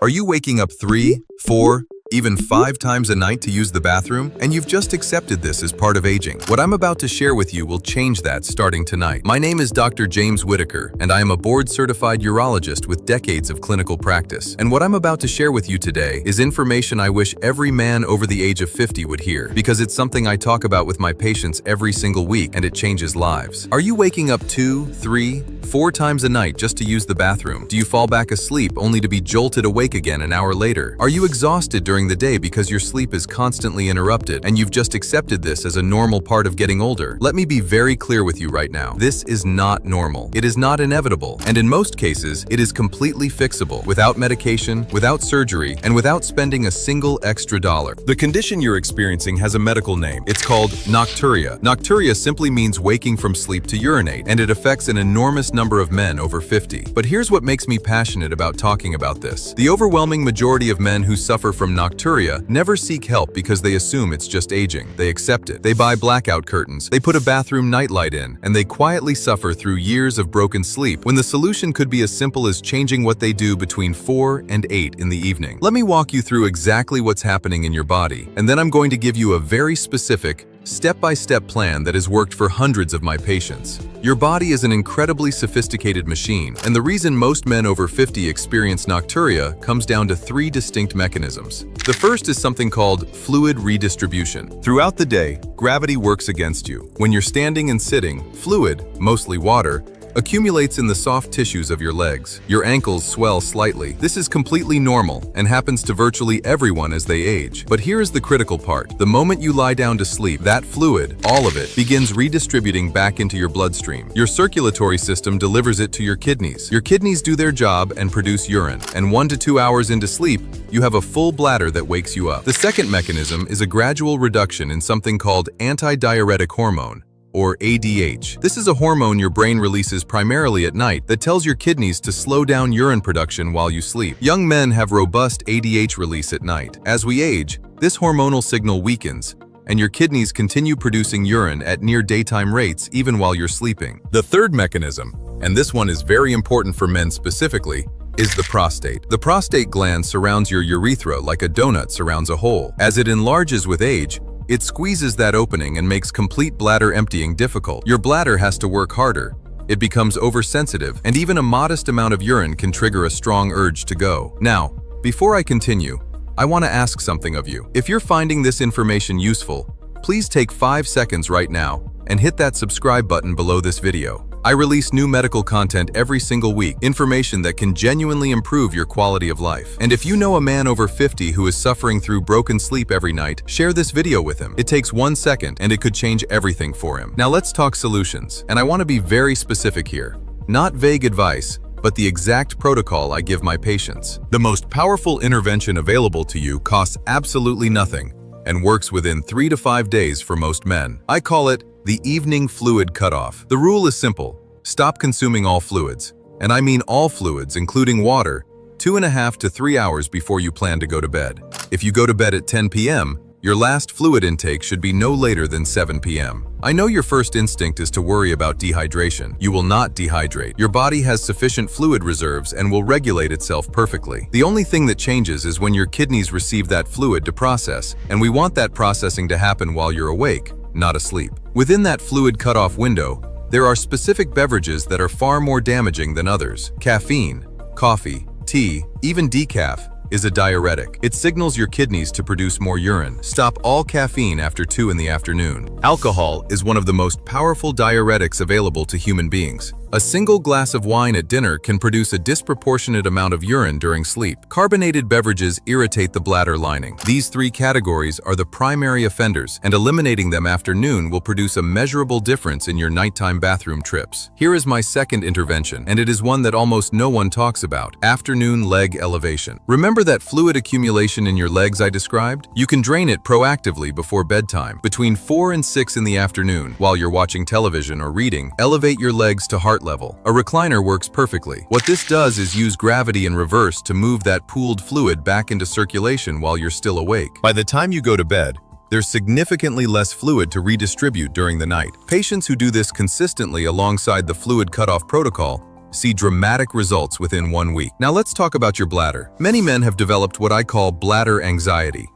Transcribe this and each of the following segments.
Are you waking up 3, 4, even 5 times a night to use the bathroom? And you've just accepted this as part of aging. What I'm about to share with you will change that starting tonight. My name is Dr. James Whitaker, and I am a board-certified urologist with decades of clinical practice. And what I'm about to share with you today is information I wish every man over the age of 50 would hear, because it's something I talk about with my patients every single week, and it changes lives. Are you waking up 2, 3, 4 times a night just to use the bathroom? Do you fall back asleep only to be jolted awake again an hour later? Are you exhausted during the day because your sleep is constantly interrupted and you've just accepted this as a normal part of getting older? Let me be very clear with you right now. This is not normal. It is not inevitable, and in most cases, it is completely fixable without medication, without surgery, and without spending a single extra dollar. The condition you're experiencing has a medical name. It's called Nocturia. Nocturia simply means waking from sleep to urinate, and it affects an enormous number of men over 50. But here's what makes me passionate about talking about this. The overwhelming majority of men who suffer from Nocturia never seek help because they assume it's just aging. They accept it. They buy blackout curtains, they put a bathroom nightlight in, and they quietly suffer through years of broken sleep when the solution could be as simple as changing what they do between 4 and 8 in the evening. Let me walk you through exactly what's happening in your body, and then I'm going to give you a very specific, step-by-step plan that has worked for hundreds of my patients. Your body is an incredibly sophisticated machine, and the reason most men over 50 experience nocturia comes down to 3 distinct mechanisms. The first is something called fluid redistribution. Throughout the day, gravity works against you. When you're standing and sitting, fluid, mostly water, accumulates in the soft tissues of your legs. Your ankles swell slightly. This is completely normal and happens to virtually everyone as they age. But here is the critical part. The moment you lie down to sleep, that fluid, all of it, begins redistributing back into your bloodstream. Your circulatory system delivers it to your kidneys. Your kidneys do their job and produce urine. And 1 to 2 hours into sleep, you have a full bladder that wakes you up. The second mechanism is a gradual reduction in something called antidiuretic hormone, or ADH. This is a hormone your brain releases primarily at night that tells your kidneys to slow down urine production while you sleep. Young men have robust ADH release at night. As we age, this hormonal signal weakens, and your kidneys continue producing urine at near daytime rates even while you're sleeping. The third mechanism, and this one is very important for men specifically, is the prostate. The prostate gland surrounds your urethra like a donut surrounds a hole. As it enlarges with age, it squeezes that opening and makes complete bladder emptying difficult. Your bladder has to work harder. It becomes oversensitive, and even a modest amount of urine can trigger a strong urge to go. Now, before I continue, I want to ask something of you. If you're finding this information useful, please take 5 seconds right now and hit that subscribe button below this video. I release new medical content every single week, information that can genuinely improve your quality of life. And if you know a man over 50 who is suffering through broken sleep every night, share this video with him. It takes 1 second and it could change everything for him. Now let's talk solutions. And I want to be very specific here. Not vague advice, but the exact protocol I give my patients. The most powerful intervention available to you costs absolutely nothing and works within 3 to 5 days for most men. I call it the evening fluid cutoff. The rule is simple. Stop consuming all fluids, and I mean all fluids, including water, 2.5 to 3 hours before you plan to go to bed. If you go to bed at 10 p.m., your last fluid intake should be no later than 7 p.m. I know your first instinct is to worry about dehydration. You will not dehydrate. Your body has sufficient fluid reserves and will regulate itself perfectly. The only thing that changes is when your kidneys receive that fluid to process, and we want that processing to happen while you're awake, not asleep. Within that fluid cutoff window, there are specific beverages that are far more damaging than others. Caffeine, coffee, tea, even decaf is a diuretic. It signals your kidneys to produce more urine. Stop all caffeine after 2 in the afternoon. Alcohol is one of the most powerful diuretics available to human beings. A single glass of wine at dinner can produce a disproportionate amount of urine during sleep. Carbonated beverages irritate the bladder lining. These 3 categories are the primary offenders, and eliminating them after noon will produce a measurable difference in your nighttime bathroom trips. Here is my second intervention, and it is one that almost no one talks about: afternoon leg elevation. Remember that fluid accumulation in your legs I described? You can drain it proactively before bedtime. Between 4 and 6 in the afternoon, while you're watching television or reading, elevate your legs to heart level. A recliner works perfectly. What this does is use gravity in reverse to move that pooled fluid back into circulation while you're still awake. By the time you go to bed, there's significantly less fluid to redistribute during the night. Patients who do this consistently alongside the fluid cutoff protocol see dramatic results within 1 week. Now let's talk about your bladder. Many men have developed what I call bladder anxiety.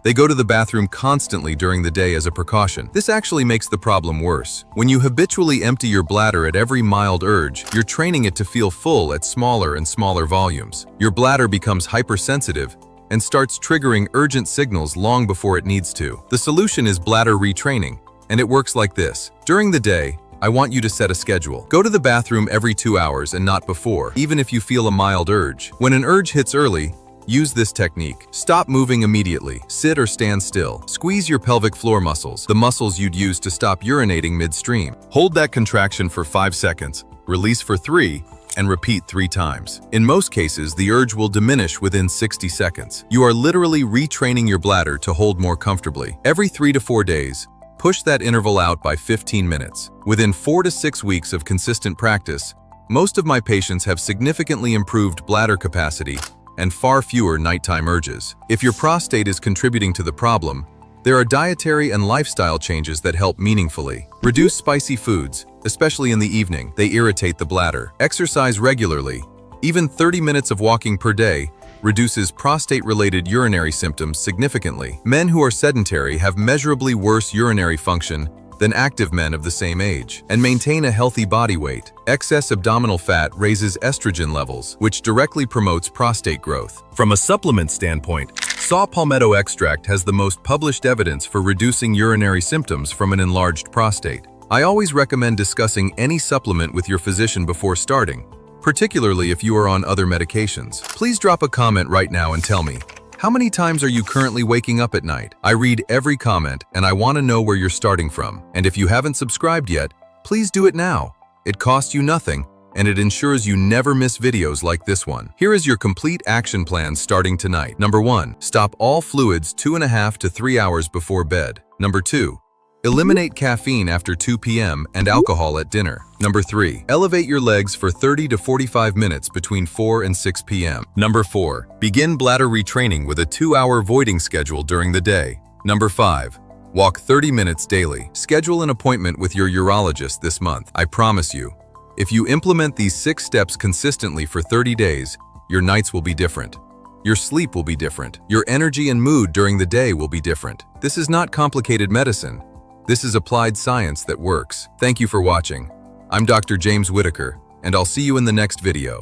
They go to the bathroom constantly during the day as a precaution. This actually makes the problem worse. When you habitually empty your bladder at every mild urge, you're training it to feel full at smaller and smaller volumes. Your bladder becomes hypersensitive and starts triggering urgent signals long before it needs to. The solution is bladder retraining, and it works like this. During the day, I want you to set a schedule. Go to the bathroom every 2 hours and not before, even if you feel a mild urge. When an urge hits early, use this technique. Stop moving immediately. Sit or stand still. Squeeze your pelvic floor muscles, the muscles you'd use to stop urinating midstream. Hold that contraction for 5 seconds, release for 3, and repeat 3 times. In most cases, the urge will diminish within 60 seconds. You are literally retraining your bladder to hold more comfortably. Every 3 to 4 days, push that interval out by 15 minutes. Within 4 to 6 weeks of consistent practice, most of my patients have significantly improved bladder capacity and far fewer nighttime urges. If your prostate is contributing to the problem, there are dietary and lifestyle changes that help meaningfully. Reduce spicy foods, especially in the evening. They irritate the bladder. Exercise regularly. Even 30 minutes of walking per day reduces prostate-related urinary symptoms significantly. Men who are sedentary have measurably worse urinary function than active men of the same age, and maintain a healthy body weight. Excess abdominal fat raises estrogen levels, which directly promotes prostate growth. From a supplement standpoint, saw palmetto extract has the most published evidence for reducing urinary symptoms from an enlarged prostate. I always recommend discussing any supplement with your physician before starting, particularly if you are on other medications. Please drop a comment right now and tell me, how many times are you currently waking up at night? I read every comment and I want to know where you're starting from. And if you haven't subscribed yet, please do it now. It costs you nothing and it ensures you never miss videos like this one. Here is your complete action plan starting tonight. Number 1, stop all fluids 2.5 to 3 hours before bed. Number 2, eliminate caffeine after 2 p.m. and alcohol at dinner. Number 3, elevate your legs for 30 to 45 minutes between 4 and 6 p.m. Number 4, begin bladder retraining with a 2-hour voiding schedule during the day. Number 5, walk 30 minutes daily. Schedule an appointment with your urologist this month. I promise you, if you implement these 6 steps consistently for 30 days, your nights will be different. Your sleep will be different. Your energy and mood during the day will be different. This is not complicated medicine. This is applied science that works. Thank you for watching. I'm Dr. James Whitaker, and I'll see you in the next video.